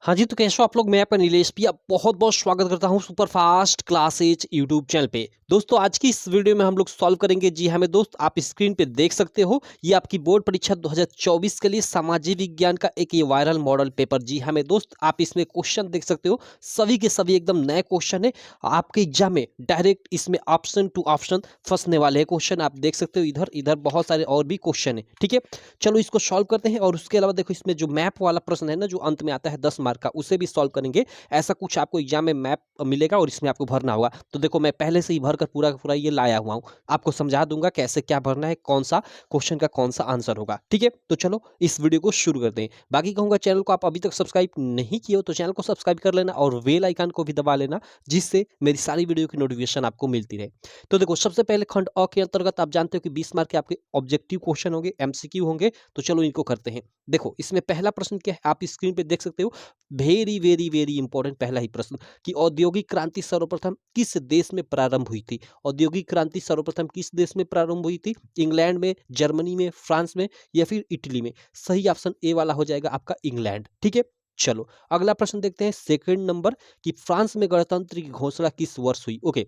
हाँ जी, तो कैसे हो आप लोग? मैं आपका नीलेश भैया बहुत-बहुत स्वागत करता हूँ super fast classes YouTube channel पे। दोस्तों आज की इस वीडियो में हम लोग सॉल्व करेंगे, जी हाँ मेरे दोस्त, आप स्क्रीन पे देख सकते हो, ये आपकी बोर्ड परीक्षा 2024 के लिए सामाजिक विज्ञान का एक ये वायरल मॉडल पेपर। जी हाँ मेरे दोस्त, आप इसमें क्वेश्चन देख सकते हो, सभी के सभी एकदम नए क्वेश्चन है। आपके एग्जाम में डायरेक्ट इसमें ऑप्शन टू ऑप्शन फँसने वाले हैं क्वेश्चन, आप देख सकते हो। इधर बहुत सारे और भी क्वेश्चन है, ठीक है। चलो इसको सॉल्व करते हैं। और उसके अलावा देखो, इसमें जो मैप वाला प्रश्न है ना, जो अंत में आता है 10 मार्क का, उसे भी सॉल्व करेंगे। ऐसा कुछ आपको एग्जाम में मैप मिलेगा और इसमें आपको भरना होगा। तो देखो, मैं पहले से ही भर कर पूरा का पूरा ये लाया हुआ हूँ, आपको समझा दूंगा कैसे क्या भरना है, कौन सा क्वेश्चन का कौन सा आंसर होगा, ठीक है। तो चलो इस वीडियो को शुरू करते हैं। बाकी कहूंगा, चैनल को आप अभी तक सब्सक्राइब नहीं किए हो तो चैनल को सब्सक्राइब कर लेना और बेल आइकन को भी दबा लेना, जिससे मेरी सारी वीडियो की नोटिफिकेशन आपको मिलती रहे। तो देखो, सबसे पहले खंड अ के अंतर्गत आप जानते हो कि 20 मार्क के आपके ऑब्जेक्टिव क्वेश्चन होंगे, एमसीक्यू होंगे। तो चलो इनको करते हैं। देखो, इसमें पहला प्रश्न क्या है, आप स्क्रीन पे देख सकते हो। वेरी वेरी वेरी इंपॉर्टेंट पहला ही प्रश्न, कि औद्योगिक क्रांति सर्वप्रथम किस देश में प्रारंभ हुई थी? औद्योगिक क्रांति सर्वप्रथम किस देश में प्रारंभ हुई थी? इंग्लैंड में, जर्मनी में, फ्रांस में या फिर इटली में? सही ऑप्शन ए वाला हो जाएगा आपका, इंग्लैंड, ठीक है। चलो अगला प्रश्न देखते हैं, सेकंड नंबर, कि फ्रांस में गणतंत्र की घोषणा किस वर्ष हुई? ओके,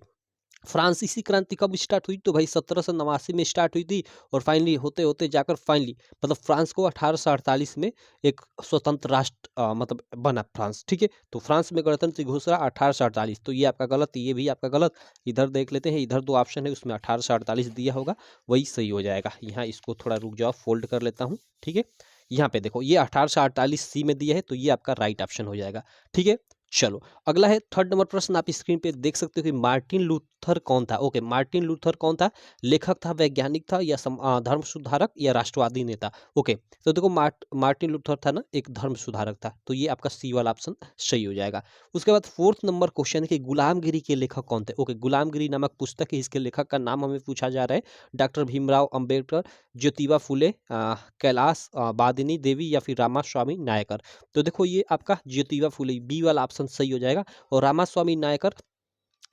फ्रांसीसी क्रांति कब स्टार्ट हुई? तो भाई 1789 में स्टार्ट हुई थी, और फाइनली होते होते जाकर फाइनली मतलब फ्रांस को 1848 में एक स्वतंत्र राष्ट्र मतलब बना फ्रांस, ठीक है। तो फ्रांस में गणतंत्र की घोषणा 1848, तो ये आपका गलत, ये भी आपका गलत। इधर देख लेते हैं, इधर दो ऑप्शन है, उसमें 1848 दिया होगा, वही सही हो जाएगा। यहाँ इसको थोड़ा रुक जाओ, फोल्ड कर लेता हूँ, ठीक है। यहाँ पे देखो, ये 1848 सी में दिया है, तो ये आपका राइट ऑप्शन हो जाएगा, ठीक है। चलो अगला है थर्ड नंबर प्रश्न, आप स्क्रीन पे देख सकते हो कि मार्टिन लूथर कौन था? ओके, मार्टिन लूथर कौन था? लेखक था, वैज्ञानिक था, या धर्म सुधारक, या राष्ट्रवादी नेता? ओके, तो देखो मार्टिन लूथर था ना, एक धर्म सुधारक था, तो ये आपका सी वाला ऑप्शन सही हो जाएगा। उसके बाद फोर्थ नंबर क्वेश्चन है कि गुलामगिरी के लेखक कौन थे? ओके, गुलामगिरी नामक पुस्तक है, इसके लेखक का नाम हमें पूछा जा रहा है। डॉक्टर भीमराव अंबेडकर, ज्योतिबा फुले, कैलाश बादिनी देवी, या फिर रामास्वामी नायकर? तो देखो, ये आपका ज्योतिबा फुले, बी वाला ऑप्शन सही हो जाएगा। और रामास्वामी नायकर,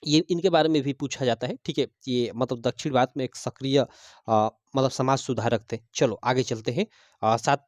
ये इनके बारे में भी पूछा जाता है, ठीक है। ये मतलब दक्षिण भारत में एक सक्रिय मतलब समाज सुधारक थे। चलो आगे चलते हैं। सात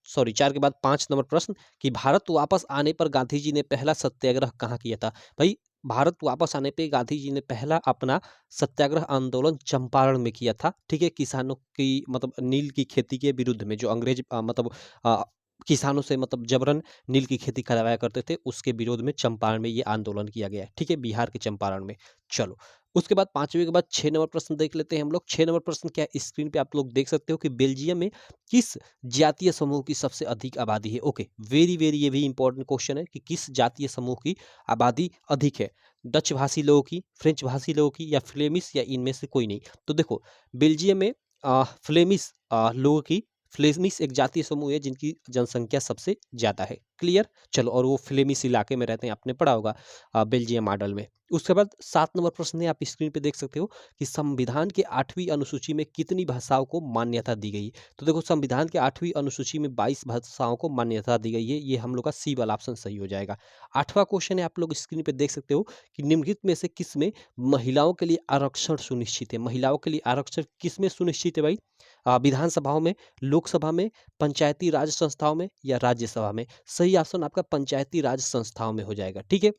सॉरी, 4 के बाद 5 नंबर प्रश्न, कि भारत वापस आने पर गांधी जी ने पहला सत्याग्रह कहाँ किया था? भाई, भारत वापस आने पे गांधी जी ने पहला अपना सत्याग्रह आंदोलन चंपारण में किया था, ठीक है। किसानों की मतलब नील की खेती के विरुद्ध में, जो अंग्रेज मतलब अ, किसानों से मतलब जबरन नील की खेती करवाया करते थे, उसके विरोध में चंपारण में ये आंदोलन किया गया है, ठीक है, बिहार के चंपारण में। चलो उसके बाद पांचवे के बाद 6 नंबर प्रश्न देख लेते हैं हम लोग। 6 नंबर प्रश्न क्या है, स्क्रीन पे आप लोग देख सकते हो कि बेल्जियम में किस जातीय समूह की सबसे अधिक आबादी है? ओके, वेरी वेरी ये भी इंपॉर्टेंट क्वेश्चन है, कि किस जातीय समूह की आबादी अधिक है? डच भाषी लोगों की, फ्रेंच भाषी लोगों की, या फ्लेमिश, या इनमें से कोई नहीं? तो देखो, बेल्जियम में फ्लेमिश लोगों की, फ्लेमिश एक जातीय समूह है जिनकी जनसंख्या सबसे ज्यादा है, क्लियर। चलो, और वो फ्लेमिश इलाके में रहते हैं, आपने पढ़ा होगा बेल्जियम मॉडल में। उसके बाद 7 नंबर प्रश्न है, आप स्क्रीन पे देख सकते हो कि संविधान के 8वीं अनुसूची में कितनी भाषाओं को मान्यता दी गई? तो देखो, संविधान के 8वीं अनुसूची में 22 भाषाओं को मान्यता दी गई है, ये हम लोग का सी वाला ऑप्शन सही हो जाएगा। 8वां क्वेश्चन है, आप लोग स्क्रीन पे देख सकते हो कि निम्नलिखित में से किस में महिलाओं के लिए आरक्षण सुनिश्चित है? महिलाओं के लिए आरक्षण किस में सुनिश्चित है भाई? विधानसभाओं में, लोकसभा में, पंचायती राज संस्थाओं में, या राज्यसभा में? सही ऑप्शन आपका पंचायती राज संस्थाओं में हो जाएगा, ठीक है।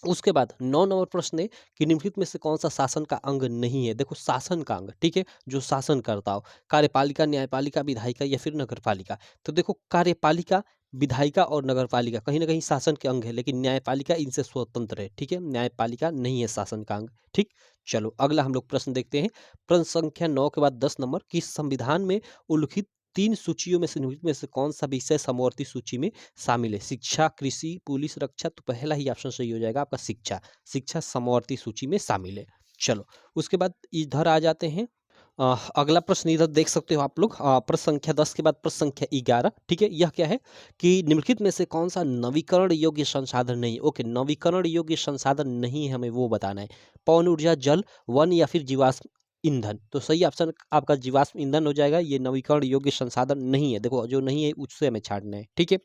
उसके बाद 9 नंबर प्रश्न है कि निम्नलिखित में से कौन सा शासन का अंग नहीं है? देखो, शासन का अंग, ठीक है, जो शासन करता हो, कार्यपालिका, न्यायपालिका, विधायिका, या फिर नगरपालिका? तो देखो, कार्यपालिका, विधायिका और नगरपालिका कहीं ना कहीं शासन के अंग है, लेकिन न्यायपालिका इनसे स्वतंत्र है, ठीक है। न्यायपालिका नहीं है शासन का अंग, ठीक। चलो अगला हम लोग प्रश्न देखते हैं। प्रश्न संख्या 9 के बाद 10 नंबर, कि संविधान में उल्लिखित 3 सूचियों में से निम्नलिखित में से कौन सा विषय समवर्ती सूची में शामिल है? शिक्षा, कृषि, पुलिस, रक्षा? तो पहला ही ऑप्शन सही हो जाएगा आपका, शिक्षा। शिक्षा समवर्ती सूची में शामिल है। चलो उसके बाद इधर आ जाते हैं। अगला प्रश्न इधर देख सकते हो आप लोग, प्रश्न संख्या 10 के बाद प्रश्न संख्या 11, ठीक है। यह क्या है कि निम्नलिखित में से कौन सा नवीकरण योग्य संसाधन नहीं? ओके, नवीकरण योग्य संसाधन नहीं है, हमें वो बताना है। पवन ऊर्जा, जल, वन, या फिर जीवाश्म ईंधन? तो सही ऑप्शन आपका जीवाश्म ईंधन हो जाएगा, ये नवीकरण योग्य संसाधन नहीं है। देखो, जो नहीं है उससे हमें छाड़ना है, ठीक है।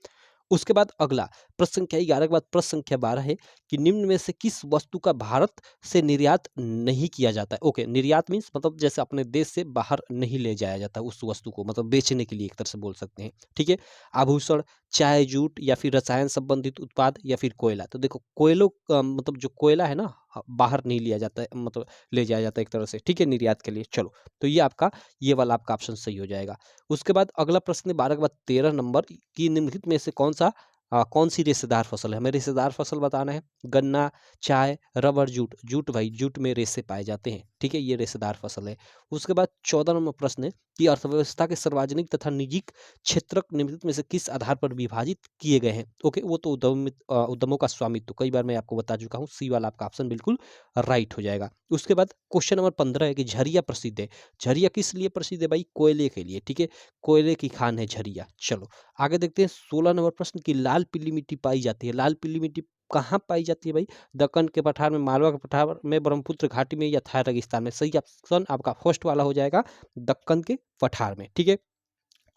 उसके बाद अगला प्रश्न संख्या 11 के बाद प्रश्न संख्या 12 है कि निम्न में से किस वस्तु का भारत से निर्यात नहीं किया जाता है। ओके, निर्यात मीन्स मतलब जैसे अपने देश से बाहर नहीं ले जाया जाता उस वस्तु को, मतलब बेचने के लिए एक तरह से बोल सकते हैं। ठीक है, आभूषण, चाय, जूट या फिर रसायन संबंधित उत्पाद या फिर कोयला। तो देखो कोयलों मतलब जो कोयला है ना बाहर नहीं लिया जाता है, मतलब ले जाया जाता है एक तरह से। ठीक है, निर्यात के लिए। चलो, तो ये आपका ये वाला आपका ऑप्शन सही हो जाएगा। उसके बाद अगला प्रश्न है 12 के बाद 13 नंबर की निम्नलिखित में से कौन सी रेशेदार फसल है। हमें रेशेदार फसल बताना है। गन्ना, चाय, रबर, जूट। जूट भाई, जूट में रेशे पाए जाते हैं। ठीक है, ये रेशेदार फसल है। उसके बाद 14 नंबर प्रश्न है कि अर्थव्यवस्था के सार्वजनिक तथा निजी क्षेत्रक निम्नलिखित में से किस आधार पर विभाजित किए गए हैं। ओके, वो तो उद्यमों का स्वामित्व, कई बार मैं आपको बता चुका हूँ। सी वाला आपका ऑप्शन बिल्कुल राइट हो जाएगा। उसके बाद क्वेश्चन नंबर 15 है कि झरिया प्रसिद्ध है। झरिया किस लिए प्रसिद्ध है भाई? कोयले के लिए। ठीक है, कोयले की खान है झरिया। चलो आगे देखते हैं 16 नंबर प्रश्न की लाल पीली मिट्टी पाई जाती है। लाल पीली मिट्टी कहाँ पाई जाती है भाई? दक्कन के पठार में, मालवा के पठार में, ब्रह्मपुत्र घाटी में या थार रेगिस्तान में। सही ऑप्शन आपका फर्स्ट वाला हो जाएगा, दक्कन के पठार में। ठीक है,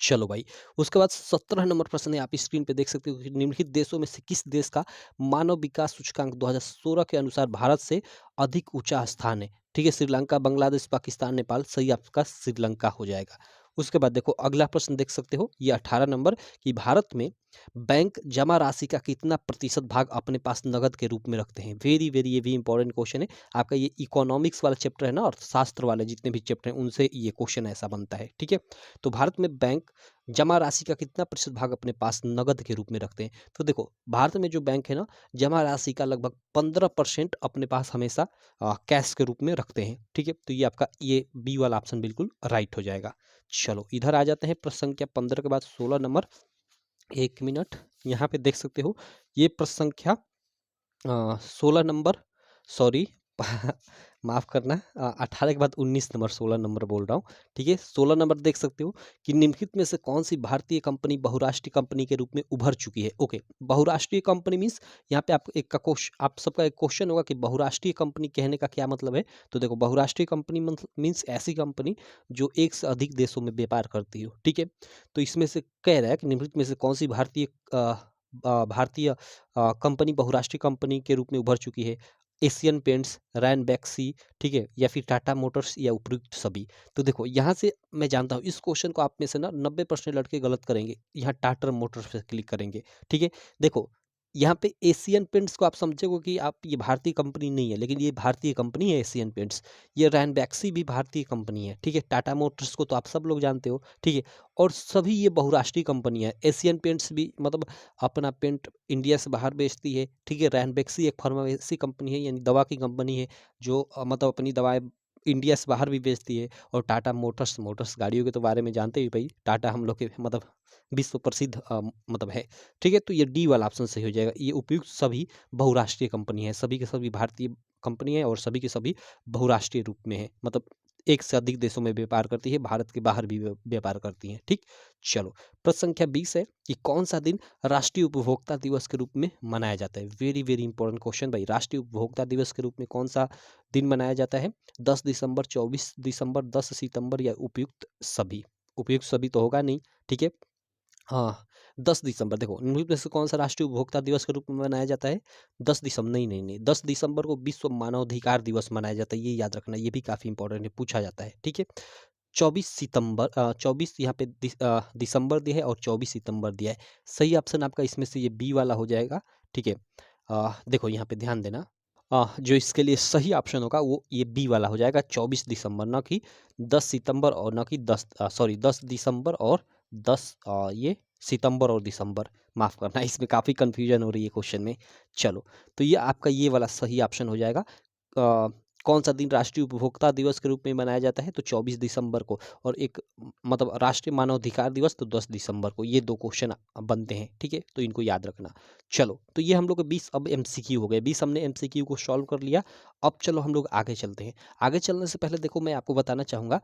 चलो भाई। उसके बाद 17 नंबर प्रश्न है, आप स्क्रीन पे देख सकते हो कि निम्नलिखित देशों में से किस देश का मानव विकास सूचकांक 2016 के अनुसार भारत से अधिक ऊंचा स्थान है। ठीक है, श्रीलंका, बांग्लादेश, पाकिस्तान, नेपाल। सही आपका श्रीलंका हो जाएगा। उसके बाद देखो अगला प्रश्न देख सकते हो, ये 18 नंबर कि भारत में बैंक जमा राशि का कितना प्रतिशत भाग अपने पास नगद के रूप में रखते हैं। वेरी वेरी ये भी इंपॉर्टेंट क्वेश्चन है आपका। ये इकोनॉमिक्स वाला चैप्टर है ना, अर्थशास्त्र वाले जितने भी चैप्टर हैं उनसे ये क्वेश्चन ऐसा बनता है। ठीक है, तो भारत में बैंक जमा राशि का कितना प्रतिशत भाग अपने पास नगद के रूप में रखते हैं। तो देखो भारत में जो बैंक है ना, जमा राशि का लगभग 15% अपने पास हमेशा कैश के रूप में रखते हैं। ठीक है, तो ये आपका ये बी वाला ऑप्शन बिल्कुल राइट हो जाएगा। चलो इधर आ जाते हैं प्रश्न संख्या 15 के बाद 16 नंबर। एक मिनट, यहाँ पे देख सकते हो ये प्रश्न संख्या 16 नंबर, सॉरी माफ करना, 18 के बाद 19 नंबर, 16 नंबर बोल रहा हूँ। ठीक है, 16 नंबर देख सकते हो कि निम्नलिखित में से कौन सी भारतीय कंपनी बहुराष्ट्रीय कंपनी के रूप में उभर चुकी है। ओके, बहुराष्ट्रीय कंपनी मीन्स यहाँ पे आप सबका एक क्वेश्चन होगा कि बहुराष्ट्रीय कंपनी कहने का क्या मतलब है। तो देखो बहुराष्ट्रीय कंपनी मीन्स ऐसी कंपनी जो एक से अधिक देशों में व्यापार करती हो। ठीक है, तो इसमें से कह रहा है कि निम्नलिखित में से कौन सी भारतीय कंपनी बहुराष्ट्रीय कंपनी के रूप में उभर चुकी है। एशियन पेंट्स, रैनबैक्सी, ठीक है, या फिर टाटा मोटर्स या उपयुक्त सभी। तो देखो यहाँ से मैं जानता हूँ इस क्वेश्चन को आप में से ना 90% लड़के गलत करेंगे, यहाँ टाटा मोटर्स पे क्लिक करेंगे। ठीक है, देखो यहाँ पे एशियन पेंट्स को आप समझोगे कि आप ये भारतीय कंपनी नहीं है, लेकिन ये भारतीय कंपनी है एशियन पेंट्स। ये रैनबैक्सी भी भारतीय कंपनी है। ठीक है, टाटा मोटर्स को तो आप सब लोग जानते हो। ठीक है, और सभी ये बहुराष्ट्रीय कंपनी है। एशियन पेंट्स भी मतलब अपना पेंट इंडिया से बाहर बेचती है। ठीक है, रैनबैक्सी एक फार्मेसी कंपनी है, यानी दवा की कंपनी है जो मतलब अपनी दवाएं इंडिया से बाहर भी बेचती है। और टाटा मोटर्स गाड़ियों के तो बारे में जानते ही भाई, टाटा हम लोग के मतलब विश्व प्रसिद्ध मतलब है। ठीक है, तो ये डी वाला ऑप्शन सही हो जाएगा। ये उपयुक्त सभी बहुराष्ट्रीय कंपनी है, सभी के सभी भारतीय कंपनी है और सभी के सभी बहुराष्ट्रीय रूप में है, मतलब एक से अधिक देशों में व्यापार करती है, भारत के बाहर भी व्यापार करती हैं। ठीक, चलो प्रश्न संख्या 20 है कि कौन सा दिन राष्ट्रीय उपभोक्ता दिवस के रूप में मनाया जाता है। वेरी वेरी इंपॉर्टेंट क्वेश्चन भाई, राष्ट्रीय उपभोक्ता दिवस के रूप में कौन सा दिन मनाया जाता है। 10 दिसंबर, 24 दिसंबर, 10 सितंबर या उपयुक्त सभी। उपयुक्त सभी तो होगा नहीं। ठीक है, हाँ 10 दिसंबर। देखो निम्नलिखित में से कौन सा राष्ट्रीय उपभोक्ता दिवस के रूप में मनाया जाता है। 10 दिसंबर, नहीं, 10 दिसंबर को विश्व मानवाधिकार दिवस मनाया जाता है, ये याद रखना, ये भी काफी इंपॉर्टेंट है, पूछा जाता है। ठीक है, 24 सितंबर 24 यहाँ पे दिसंबर दिया है और 24 सितंबर दिया है। सही ऑप्शन आपका इसमें से ये बी वाला हो जाएगा। ठीक है, देखो यहाँ पे ध्यान देना, जो इसके लिए सही ऑप्शन होगा वो ये बी वाला हो जाएगा, 24 दिसंबर, ना कि 10 सितंबर और ना कि 10 दिसंबर और 10 ये सितंबर और दिसंबर, माफ करना इसमें काफ़ी कंफ्यूजन हो रही है क्वेश्चन में। चलो, तो ये आपका ये वाला सही ऑप्शन हो जाएगा। कौन सा दिन राष्ट्रीय उपभोक्ता दिवस के रूप में मनाया जाता है, तो 24 दिसंबर को। और एक मतलब राष्ट्रीय मानवाधिकार दिवस तो 10 दिसंबर को। ये दो क्वेश्चन बनते हैं। ठीक है, तो इनको याद रखना। चलो, तो ये हम लोग 20 अब एमसीक्यू हो गए, 20 हमने एमसीक्यू को सॉल्व कर लिया। अब चलो हम लोग आगे चलते हैं। आगे चलने से पहले देखो मैं आपको बताना चाहूँगा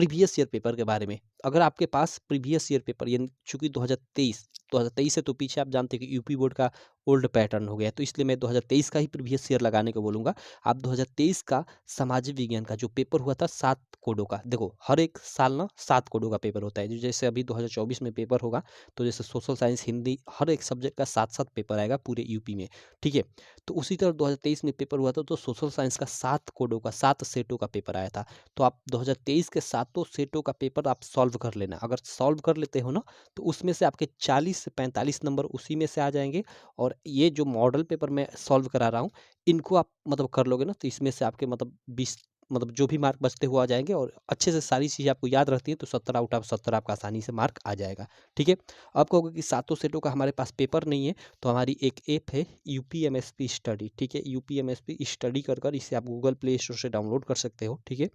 प्रीवियस ईयर पेपर के बारे में। अगर आपके पास प्रीवियस ईयर पेपर, यानी चूंकि 2023 से तो पीछे आप जानते हैं कि यूपी बोर्ड का ओल्ड पैटर्न हो गया, तो इसलिए मैं 2023 का ही प्रीवियस ईयर लगाने को बोलूंगा। आप 2023 का सामाजिक विज्ञान का जो पेपर हुआ था 7 कोडों का, देखो हर एक साल ना 7 कोडों का पेपर होता है। जो जैसे अभी 2024 में पेपर होगा, तो जैसे सोशल साइंस, हिंदी, हर एक सब्जेक्ट का 7-7 पेपर आएगा पूरे यूपी में, ठीक है। तो उसी तरह 2023 में पेपर हुआ था, तो सोशल साइंस का 7 कोडों का 7 सेटों का पेपर आया था। तो आप 2023 के 7 सेटों का पेपर आप सॉल्व कर लेना। अगर सॉल्व कर लेते हो ना, तो उसमें से आपके 40 से 45 नंबर उसी में से आ जाएंगे। और ये जो मॉडल पेपर मैं सॉल्व करा रहा हूँ, इनको आप मतलब कर लोगे ना, तो इसमें से आपके मतलब 20 मतलब जो भी मार्क बचते हुए आ जाएंगे। और अच्छे से सारी चीज़ें आपको याद रहती हैं, तो 17 आउट ऑफ 17 आपका आसानी से मार्क आ जाएगा, ठीक है। अब कहोगे कि 7 सेटों का हमारे पास पेपर नहीं है, तो हमारी एक ऐप है यूपीएमएसपी स्टडी, ठीक है। यूपीएमएसपी स्टडी कर इसे आप गूगल प्ले स्टोर से डाउनलोड कर सकते हो, ठीक है।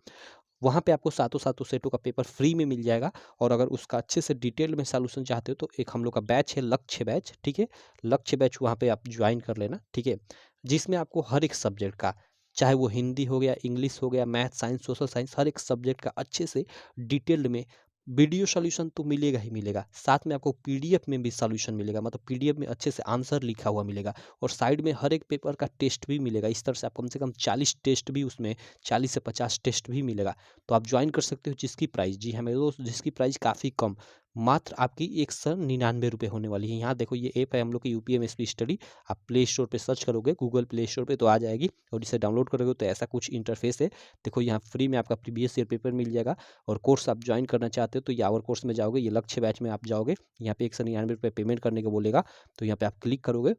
वहाँ पे आपको सातों सेटों का पेपर फ्री में मिल जाएगा। और अगर उसका अच्छे से डिटेल में सॉल्यूशन चाहते हो, तो एक हम लोग का बैच है, लक्ष्य बैच, ठीक है। लक्ष्य बैच वहाँ पे आप ज्वाइन कर लेना, ठीक है। जिसमें आपको हर एक सब्जेक्ट का, चाहे वो हिंदी हो गया, इंग्लिश हो गया, मैथ, साइंस, सोशल साइंस, हर एक सब्जेक्ट का अच्छे से डिटेल्ड में वीडियो सॉल्यूशन तो मिलेगा ही मिलेगा, साथ में आपको पीडीएफ में भी सॉल्यूशन मिलेगा, मतलब पीडीएफ में अच्छे से आंसर लिखा हुआ मिलेगा। और साइड में हर एक पेपर का टेस्ट भी मिलेगा। इस तरह से आप कम से कम 40 टेस्ट भी उसमें, 40 से 50 टेस्ट भी मिलेगा। तो आप ज्वाइन कर सकते हो, जिसकी प्राइस, जी हाँ मेरे दोस्त, जिसकी प्राइस काफ़ी कम, मात्र आपकी 199 रुपये होने वाली है। यहाँ देखो, ये ऐप है हम लोग की यूपीएमएसपी स्टडी। आप प्ले स्टोर पे सर्च करोगे, गूगल प्ले स्टोर पे, तो आ जाएगी। और इसे डाउनलोड करोगे तो ऐसा कुछ इंटरफेस है। देखो यहाँ फ्री में आपका प्रीवियस ईयर पेपर मिल जाएगा। और कोर्स आप ज्वाइन करना चाहते हो, तो यावर कोर्स में जाओगे, ये लक्ष्य बैच में आप जाओगे, यहाँ पे 199 रुपये पेमेंट करने को बोलेगा। तो यहाँ पे आप क्लिक करोगे।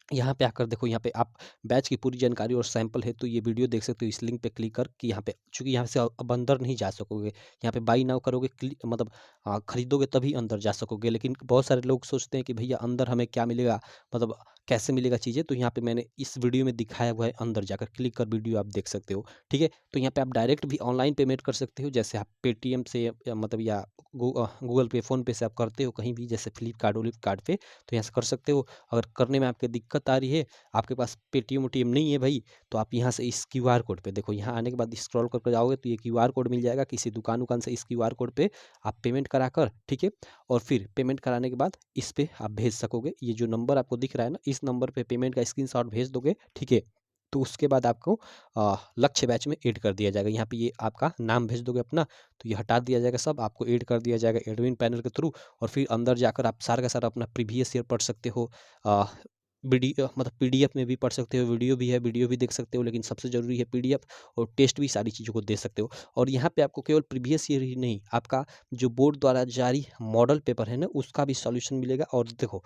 यहाँ पे आकर देखो, यहाँ पे आप बैच की पूरी जानकारी और सैंपल है तो ये वीडियो देख सकते हो। इस लिंक पे क्लिक कर कि यहाँ पे, चूंकि यहाँ से अब अंदर नहीं जा सकोगे, यहाँ पे बाई नाउ करोगे, मतलब खरीदोगे तभी अंदर जा सकोगे। लेकिन बहुत सारे लोग सोचते हैं कि भैया अंदर हमें क्या मिलेगा, मतलब कैसे मिलेगा चीज़ें। तो यहाँ पे मैंने इस वीडियो में दिखाया हुआ है, अंदर जाकर क्लिक कर वीडियो आप देख सकते हो, ठीक है। तो यहाँ पे आप डायरेक्ट भी ऑनलाइन पेमेंट कर सकते हो, जैसे आप पेटीएम से मतलब या गूगल पे, फ़ोन पे से आप करते हो कहीं भी, जैसे फ्लिपकार्ट पे, तो यहाँ से कर सकते हो। अगर करने में आपको दिक्कत आ रही है, आपके पास पेटीएम उटीएम नहीं है भाई, तो आप यहाँ से इस क्यूआर कोड पे देखो, यहाँ आने के बाद स्क्रॉल करके जाओगे तो ये क्यूआर कोड मिल जाएगा। किसी दुकान से इस क्यूआर कोड पे आप पेमेंट कराकर, ठीक है। और फिर पेमेंट कराने के बाद इस पे आप भेज सकोगे। ये जो नंबर आपको दिख रहा है ना, इस नंबर पे पेमेंट का स्क्रीनशॉट भेज दोगे, ठीक है। तो उसके बाद आपको लक्ष्य बैच में ऐड कर दिया जाएगा। यहाँ पे ये आपका नाम भेज दोगे अपना, तो ये हटा दिया जाएगा, सब आपको ऐड कर दिया जाएगा एडमिन पैनल के थ्रू। और फिर अंदर जाकर आप सारा का सारा अपना प्रीवियस ईयर पढ़ सकते हो। मतलब पीडीएफ में भी पढ़ सकते हो, वीडियो भी है, वीडियो भी देख सकते हो, लेकिन सबसे ज़रूरी है पीडीएफ। और टेस्ट भी सारी चीज़ों को दे सकते हो। और यहाँ पे आपको केवल प्रीवियस ईयर ही नहीं, आपका जो बोर्ड द्वारा जारी मॉडल पेपर है ना, उसका भी सॉल्यूशन मिलेगा। और देखो,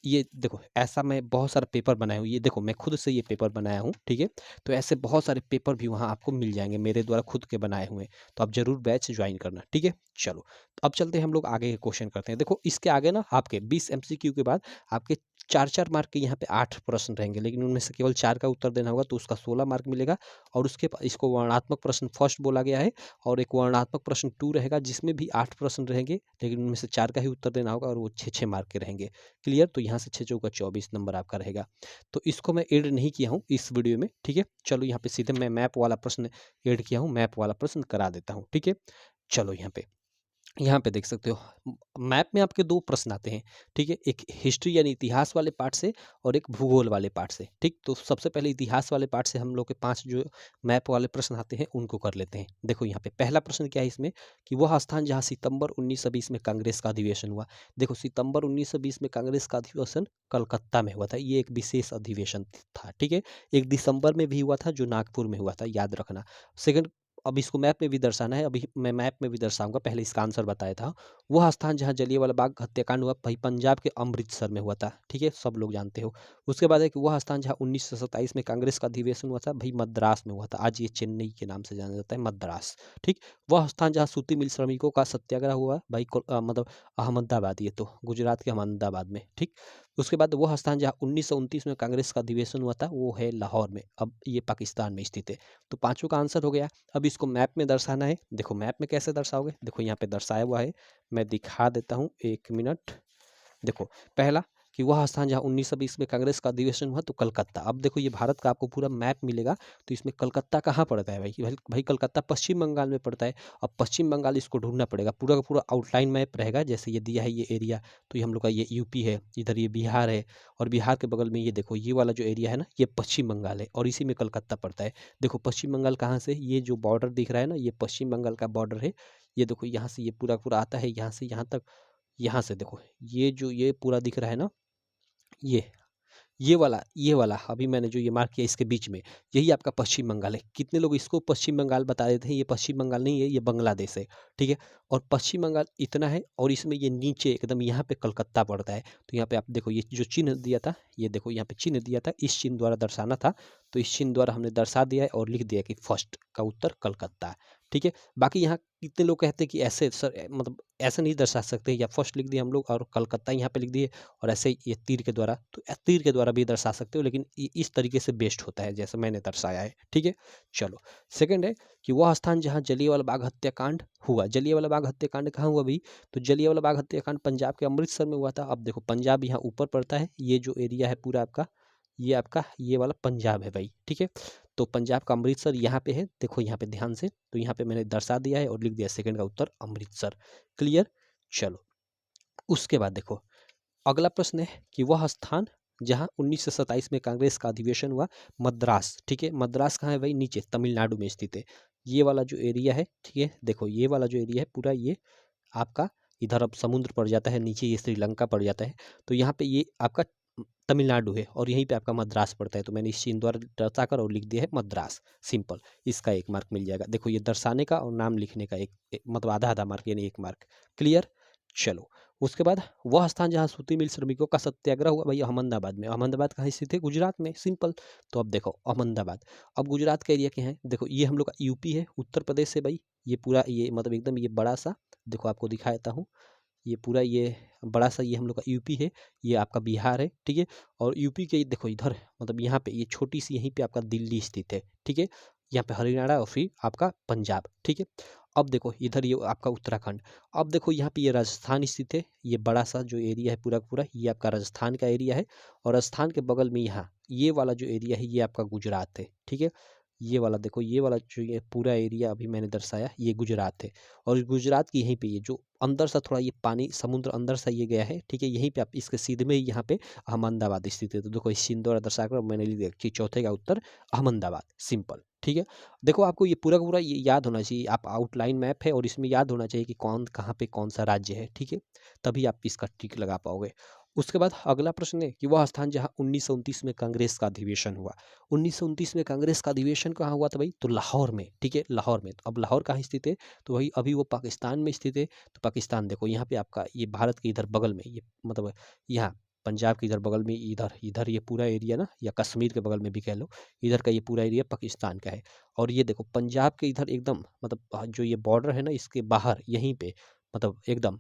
ये देखो, ऐसा मैं बहुत सारा पेपर बनाया हूँ, ये देखो मैं खुद से ये पेपर बनाया हूँ, ठीक है। तो ऐसे बहुत सारे पेपर भी वहाँ आपको मिल जाएंगे, मेरे द्वारा खुद के बनाए हुए। तो आप जरूर बैच ज्वाइन करना, ठीक है। चलो, तो अब चलते हैं हम लोग आगे के क्वेश्चन करते हैं। देखो इसके आगे ना आपके 20 एमसीक्यू के बाद आपके 4-4 मार्क के यहाँ पे 8 प्रश्न रहेंगे, लेकिन उनमें से केवल 4 का उत्तर देना होगा, तो उसका 16 मार्क मिलेगा। और उसके इसको वर्णनात्मक प्रश्न फर्स्ट बोला गया है। और एक वर्णनात्मक प्रश्न 2 रहेगा, जिसमें भी 8 प्रश्न रहेंगे, लेकिन उनमें से 4 का ही उत्तर देना होगा, और वो 6-6 मार्क के रहेंगे। क्लियर? तो यहाँ से 6 चौका 24 नंबर आपका रहेगा। तो इसको मैं ऐड नहीं किया हूँ इस वीडियो में, ठीक है। चलो यहाँ पे सीधे मैं मैप वाला प्रश्न ऐड किया हूँ, मैप वाला प्रश्न करा देता हूँ, ठीक है। चलो यहाँ पे देख सकते हो, मैप में आपके 2 प्रश्न आते हैं, ठीक है। एक हिस्ट्री यानी इतिहास वाले पार्ट से, और एक भूगोल वाले पार्ट से, ठीक। तो सबसे पहले इतिहास वाले पार्ट से हम लोग के 5 जो मैप वाले प्रश्न आते हैं उनको कर लेते हैं। देखो यहाँ पे पहला प्रश्न क्या है इसमें, कि वह स्थान जहाँ सितंबर 1920 में कांग्रेस का अधिवेशन हुआ। देखो सितंबर 1920 में कांग्रेस का अधिवेशन कलकत्ता में हुआ था, ये एक विशेष अधिवेशन था, ठीक है। एक दिसंबर में भी हुआ था, जो नागपुर में हुआ था, याद रखना। सेकंड, अब इसको मैप में भी दर्शाना है, अभी मैं मैप में भी दर्शाऊंगा, पहले इसका आंसर बताया था। वह स्थान जहाँ जलियांवाला बाग हत्याकांड हुआ, भाई पंजाब के अमृतसर में हुआ था, ठीक है, सब लोग जानते हो। उसके बाद है कि वह स्थान जहाँ 1927 में कांग्रेस का अधिवेशन हुआ था, भाई मद्रास में हुआ था, आज ये चेन्नई के नाम से जाना जाता है, मद्रास, ठीक। वह स्थान जहाँ सूती मिल श्रमिकों का सत्याग्रह हुआ, भाई मतलब अहमदाबाद, ये तो गुजरात के अहमदाबाद में, ठीक। उसके बाद वह स्थान जहाँ 1929 में कांग्रेस का अधिवेशन हुआ था, वो है लाहौर में, अब ये पाकिस्तान में स्थित है। तो पांचों का आंसर हो गया। अब इसको मैप में दर्शाना है। देखो मैप में कैसे दर्शाओगे, देखो यहाँ पे दर्शाया हुआ है, मैं दिखा देता हूँ, 1 मिनट। देखो पहला, कि वह स्थान जहाँ 1920 में कांग्रेस का अधिवेशन हुआ, तो कलकत्ता। अब देखो ये भारत का आपको पूरा मैप मिलेगा, तो इसमें कलकत्ता कहाँ पड़ता है भाई? भाई कलकत्ता पश्चिम बंगाल में पड़ता है। अब पश्चिम बंगाल इसको ढूंढना पड़ेगा, पूरा का पूरा आउटलाइन मैप रहेगा। जैसे ये दिया है ये एरिया, तो ये हम लोग का ये यूपी है, इधर ये बिहार है, और बिहार के बगल में ये देखो ये वाला जो एरिया है ना, ये पश्चिम बंगाल है, और इसी में कलकत्ता पड़ता है। देखो पश्चिम बंगाल कहाँ से, ये जो बॉर्डर दिख रहा है ना, ये पश्चिम बंगाल का बॉर्डर है। ये देखो यहाँ से ये पूरा पूरा आता है, यहाँ से यहाँ तक, यहाँ से देखो ये जो ये पूरा दिख रहा है ना, ये ये वाला अभी मैंने जो ये मार्क किया इसके बीच में, यही आपका पश्चिम बंगाल है। कितने लोग इसको पश्चिम बंगाल बता देते हैं? ये पश्चिम बंगाल नहीं है, ये बांग्लादेश है, ठीक है। और पश्चिम बंगाल इतना है, और इसमें ये नीचे एकदम यहाँ पे कलकत्ता पड़ता है। तो यहाँ पे आप देखो ये जो चिन्ह दिया था, ये देखो यहाँ पे चिन्ह दिया था, इस चिन्ह द्वारा दर्शाना था, तो इस चिन्ह द्वारा हमने दर्शा दिया है और लिख दिया कि फर्स्ट का उत्तर कलकत्ता है, ठीक है। बाकी यहाँ कितने लोग कहते हैं कि ऐसे सर मतलब ऐसे नहीं दर्शा सकते, या फर्स्ट लिख दिए हम लोग और कलकत्ता यहाँ पे लिख दिए, और ऐसे ये तीर के द्वारा, तो तीर के द्वारा भी दर्शा सकते हो, लेकिन इस तरीके से बेस्ट होता है जैसे मैंने दर्शाया है, ठीक है। चलो सेकंड है कि वह स्थान जहाँ जलियांवाला बाग हत्याकांड हुआ। जलियांवाला बाग हत्याकांड कहाँ हुआ भाई? तो जलियांवाला बाग हत्याकांड पंजाब के अमृतसर में हुआ था। अब देखो पंजाब यहाँ ऊपर पड़ता है, ये जो एरिया है पूरा आपका ये वाला पंजाब है भाई, ठीक है। तो पंजाब का अमृतसर यहाँ पे है, देखो यहाँ पे ध्यान से, तो यहाँ पे मैंने दर्शा दिया है और लिख दिया सेकंड का उत्तर अमृतसर। क्लियर। चलो उसके बाद देखो अगला प्रश्न है कि वह स्थान जहां 1927 में कांग्रेस का अधिवेशन हुआ, मद्रास, ठीक है। मद्रास कहाँ है भाई? नीचे तमिलनाडु में स्थित है। ये वाला जो एरिया है, ठीक है, देखो ये वाला जो एरिया है पूरा ये आपका इधर अब समुद्र पड़ जाता है, नीचे ये श्रीलंका पड़ जाता है, तो यहाँ पे ये आपका तमिलनाडु है, और यहीं पे आपका मद्रास पड़ता है। तो मैंने इस चिन्ह द्वारा दर्शा कर और लिख दिया है मद्रास, सिंपल। इसका 1 मार्क मिल जाएगा। देखो ये दर्शाने का और नाम लिखने का मतलब आधा आधा मार्क, यानी 1 मार्क। क्लियर। चलो उसके बाद वह स्थान जहाँ सूती मिल श्रमिकों का सत्याग्रह हुआ भाई, अहमदाबाद में। अहमदाबाद कहाँ स्थित है? गुजरात में, सिंपल। तो अब देखो अहमदाबाद, अब गुजरात का एरिया क्या है? देखो ये हम लोग का यूपी है, उत्तर प्रदेश है भाई, ये पूरा ये मतलब एकदम ये बड़ा सा, देखो आपको दिखा देता हूँ, ये पूरा ये बड़ा सा ये हम लोग का यूपी है, ये आपका बिहार है, ठीक है। और यूपी के देखो इधर मतलब यहाँ पे ये छोटी सी यहीं पे आपका दिल्ली स्थित है, ठीक है। यहाँ पे हरियाणा और फिर आपका पंजाब, ठीक है। अब देखो इधर ये आपका उत्तराखंड। अब देखो यहाँ पे ये राजस्थान स्थित है, ये बड़ा सा जो एरिया है पूरा पूरा ये आपका राजस्थान का एरिया है, और राजस्थान के बगल में यहाँ ये वाला जो एरिया है ये आपका गुजरात है, ठीक है। ये वाला देखो ये वाला जो ये पूरा एरिया अभी मैंने दर्शाया ये गुजरात है, और गुजरात की यहीं पे ये जो अंदर सा थोड़ा ये पानी समुद्र अंदर सा ये गया है, ठीक है। यहीं पे आप इसके सीधे में ही यहाँ पे अहमदाबाद स्थित है। तो देखो इस चिन्ह द्वारा दर्शाकर मैंने लिख दिया कि चौथे का उत्तर अहमदाबाद, सिंपल, ठीक है। देखो आपको ये पूरा का पूरा ये याद होना चाहिए, आप आउटलाइन मैप है और इसमें याद होना चाहिए कि कौन कहाँ पे कौन सा राज्य है, ठीक है, तभी आप इसका टिक लगा पाओगे। उसके बाद अगला प्रश्न है कि वह स्थान जहाँ 1929 में कांग्रेस का अधिवेशन हुआ। 1929 में कांग्रेस का अधिवेशन कहाँ हुआ था भाई? तो लाहौर में, ठीक है, लाहौर में। तो अब लाहौर कहाँ स्थित है? तो वही अभी वो पाकिस्तान में स्थित है। तो पाकिस्तान देखो यहाँ पे आपका ये भारत के इधर बगल में, ये मतलब यहाँ पंजाब के इधर बगल में, इधर इधर ये पूरा एरिया ना, या कश्मीर के बगल में भी कह लो, इधर का ये पूरा एरिया पाकिस्तान का है। और ये देखो पंजाब के इधर एकदम मतलब जो ये बॉर्डर है ना इसके बाहर यहीं पे मतलब एकदम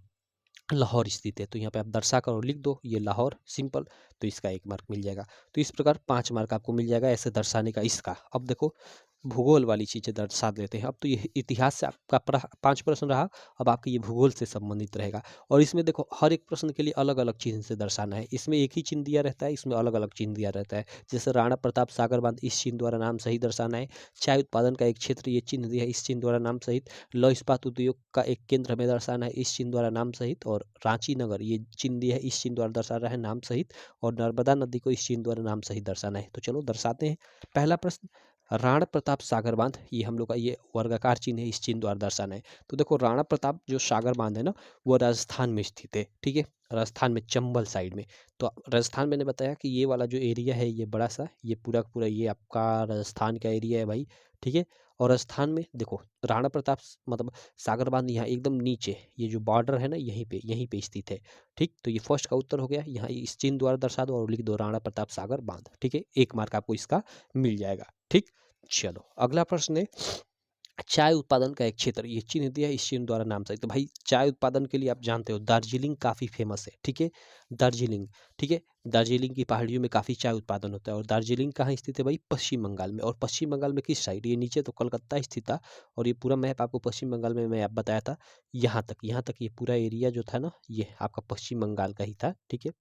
लाहौर स्थित है। तो यहाँ पे आप दर्शा कर और लिख दो ये लाहौर, सिंपल। तो इसका 1 मार्क मिल जाएगा। तो इस प्रकार 5 मार्क आपको मिल जाएगा ऐसे दर्शाने का इसका। अब देखो भूगोल वाली चीज़ें दर्शा देते हैं। अब तो ये इतिहास से आपका 5 प्रश्न रहा, अब आपके ये भूगोल से संबंधित रहेगा। और इसमें देखो हर एक प्रश्न के लिए अलग अलग चिन्ह से दर्शाना है। इसमें एक ही चिन्ह दिया रहता है, इसमें अलग अलग चिन्ह दिया रहता है। जैसे राणा प्रताप सागर बांध, इस चिन्ह द्वारा नाम सही दर्शाना है। चाय उत्पादन का एक क्षेत्र, ये चिन्ह दिया है, इस चिन्ह द्वारा नाम सहित। लौह इस्पात उद्योग का एक केंद्र हमें दर्शाना है, इस चिन्ह द्वारा नाम सहित। और रांची नगर ये चिन्ह दिया है, इस चिन्ह द्वारा दर्शा रहा है नाम सहित। और नर्मदा नदी को इस चिन्ह द्वारा नाम सहित दर्शाना है। तो चलो दर्शाते हैं। पहला प्रश्न, राणा प्रताप सागर बांध, ये हम लोग का ये वर्गाकार चिन्ह है, इस चिन्ह द्वारा दर्शाना है। तो देखो राणा प्रताप जो सागर बांध है ना, वो राजस्थान में स्थित है, ठीक है, राजस्थान में चंबल साइड में। तो राजस्थान मैंने बताया कि ये वाला जो एरिया है ये बड़ा सा, ये पूरा पूरा ये आपका राजस्थान का एरिया है भाई, ठीक है। और राजस्थान में देखो राणा प्रताप मतलब सागर बांध यहाँ एकदम नीचे, ये जो बॉर्डर है ना यहीं पे स्थित है, ठीक। तो ये फर्स्ट का उत्तर हो गया। यहाँ इस चिन्ह द्वारा दर्शा दो और लिख दो राणा प्रताप सागर बांध, ठीक है। 1 मार्क आपको इसका मिल जाएगा, ठीक। चलो अगला प्रश्न है, चाय उत्पादन का एक क्षेत्र, ये चिन्ह दिया है, इस चिन्ह द्वारा नाम सही। तो भाई चाय उत्पादन के लिए आप जानते हो दार्जिलिंग काफ़ी फेमस है, ठीक है, दार्जिलिंग, ठीक है। दार्जिलिंग की पहाड़ियों में काफ़ी चाय उत्पादन होता है। और दार्जिलिंग कहाँ स्थित है भाई? पश्चिम बंगाल में। और पश्चिम बंगाल में किस साइड? ये नीचे तो कलकत्ता स्थित था, और ये पूरा मैप आपको पश्चिम बंगाल में मैं आप बताया था, यहाँ तक ये पूरा एरिया जो था ना ये आपका पश्चिम बंगाल का ही था, ठीक है।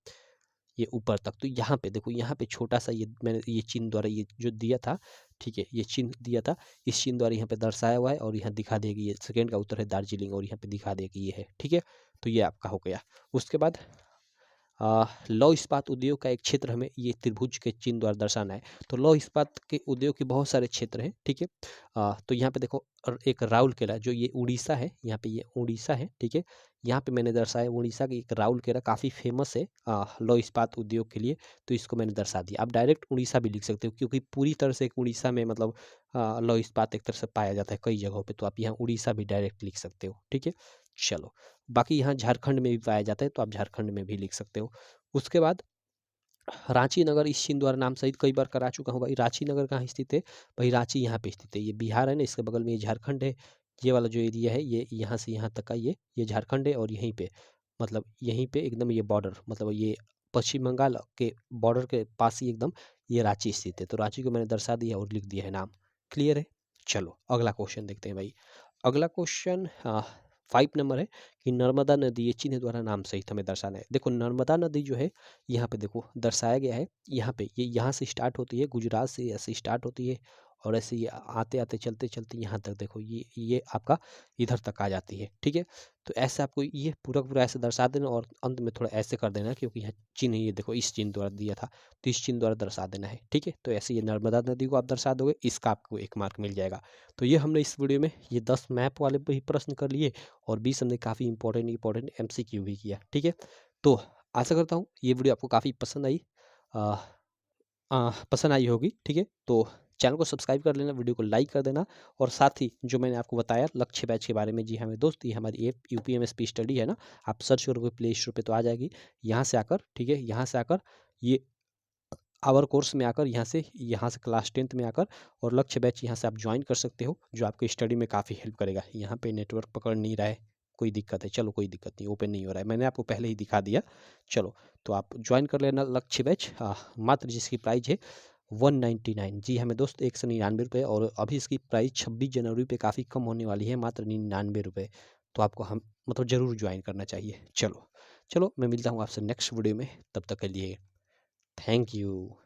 ये ऊपर तक। तो यहाँ पे देखो, यहाँ पे छोटा सा ये मैंने ये चिन्ह द्वारा ये जो दिया था, ठीक है, ये चिन्ह दिया था, इस चिन्ह द्वारा यहाँ पे दर्शाया हुआ है और यहाँ दिखा देगी, ये सेकंड का उत्तर है दार्जिलिंग, और यहाँ पे दिखा देगी ये है, ठीक है। तो ये आपका हो गया। उसके बाद लौह इस्पात उद्योग का एक क्षेत्र हमें ये त्रिभुज के चिन्ह द्वारा दर्शाना है। तो लौह इस्पात के उद्योग के बहुत सारे क्षेत्र हैं, ठीक है। तो यहाँ पे देखो एक राउरकेला, जो ये उड़ीसा है, यहाँ पे ये उड़ीसा है, ठीक है। यहाँ पे मैंने दर्शाया उड़ीसा की एक राउरकेला काफ़ी फेमस है लौह इस्पात उद्योग के लिए, तो इसको मैंने दर्शा दिया। आप डायरेक्ट उड़ीसा भी लिख सकते हो, क्योंकि पूरी तरह से उड़ीसा में मतलब लौह इस्पात एक तरह से पाया जाता है कई जगहों पे, तो आप यहाँ उड़ीसा भी डायरेक्ट लिख सकते हो, ठीक है। चलो, बाकी यहाँ झारखंड में भी पाया जाता है, तो आप झारखंड में भी लिख सकते हो। उसके बाद रांची नगर इस चिन्ह द्वारा नाम सहित कई बार करा चुका हूँ भाई। रांची नगर कहाँ स्थित है भाई? रांची यहाँ पे स्थित है, ये बिहार है ना, इसके बगल में ये झारखंड है। ये वाला जो एरिया है ये यहाँ से यहाँ तक का ये झारखंड है, और यहीं पे मतलब यहीं पे एकदम ये बॉर्डर, मतलब ये पश्चिम बंगाल के बॉर्डर के पास ही एकदम ये रांची स्थित है। तो रांची को मैंने दर्शा दिया और लिख दिया है नाम। क्लियर है? चलो अगला क्वेश्चन देखते हैं भाई। अगला क्वेश्चन 5 नंबर है कि नर्मदा नदी ये चिन्ह द्वारा नाम सहित हमें दर्शाना है। देखो नर्मदा नदी जो है यहाँ पे देखो दर्शाया गया है, यहाँ पे ये यहाँ से स्टार्ट होती है, गुजरात से ऐसे स्टार्ट होती है, और ऐसे ये आते आते चलते चलते यहाँ तक देखो ये आपका इधर तक आ जाती है, ठीक है। तो ऐसे आपको ये पूरा पूरा ऐसे दर्शा देना, और अंत में थोड़ा ऐसे कर देना, क्योंकि यहाँ चिन्ह ये देखो इस चिन्ह द्वारा दिया था, तो इस चिन्ह द्वारा दर्शा देना है, ठीक है। तो ऐसे ये नर्मदा नदी को आप दर्शा दोगे, इसका आपको 1 मार्क मिल जाएगा। तो ये हमने इस वीडियो में ये 10 मैप वाले पे ही प्रश्न कर लिए, और 20 हमने काफ़ी इंपॉर्टेंट MCQ भी किया, ठीक है। तो आशा करता हूँ ये वीडियो आपको काफ़ी पसंद आई होगी, ठीक है। तो चैनल को सब्सक्राइब कर लेना, वीडियो को लाइक कर देना, और साथ ही जो मैंने आपको बताया लक्ष्य बैच के बारे में, जी हाँ मेरे दोस्त, ये हमारी ऐप UPMSP स्टडी है ना, आप सर्च करोगे प्ले स्टोर पे तो आ जाएगी। यहाँ से आकर, ठीक है, यहाँ से आकर ये आवर कोर्स में आकर, यहाँ से क्लास 10th में आकर, और लक्ष्य बैच यहाँ से आप ज्वाइन कर सकते हो, जो आपको स्टडी में काफ़ी हेल्प करेगा। यहाँ पे नेटवर्क पकड़ नहीं रहा है, कोई दिक्कत है? चलो कोई दिक्कत नहीं, ओपन नहीं हो रहा है, मैंने आपको पहले ही दिखा दिया। चलो तो आप ज्वाइन कर लेना लक्ष्य बैच, मात्र जिसकी प्राइस है 199। जी हमें दोस्त 199 रुपये, और अभी इसकी प्राइस 26 जनवरी पे काफ़ी कम होने वाली है, मात्र 99 रुपये। तो आपको हम मतलब ज़रूर ज्वाइन करना चाहिए। चलो मैं मिलता हूँ आपसे नेक्स्ट वीडियो में, तब तक के लिए थैंक यू।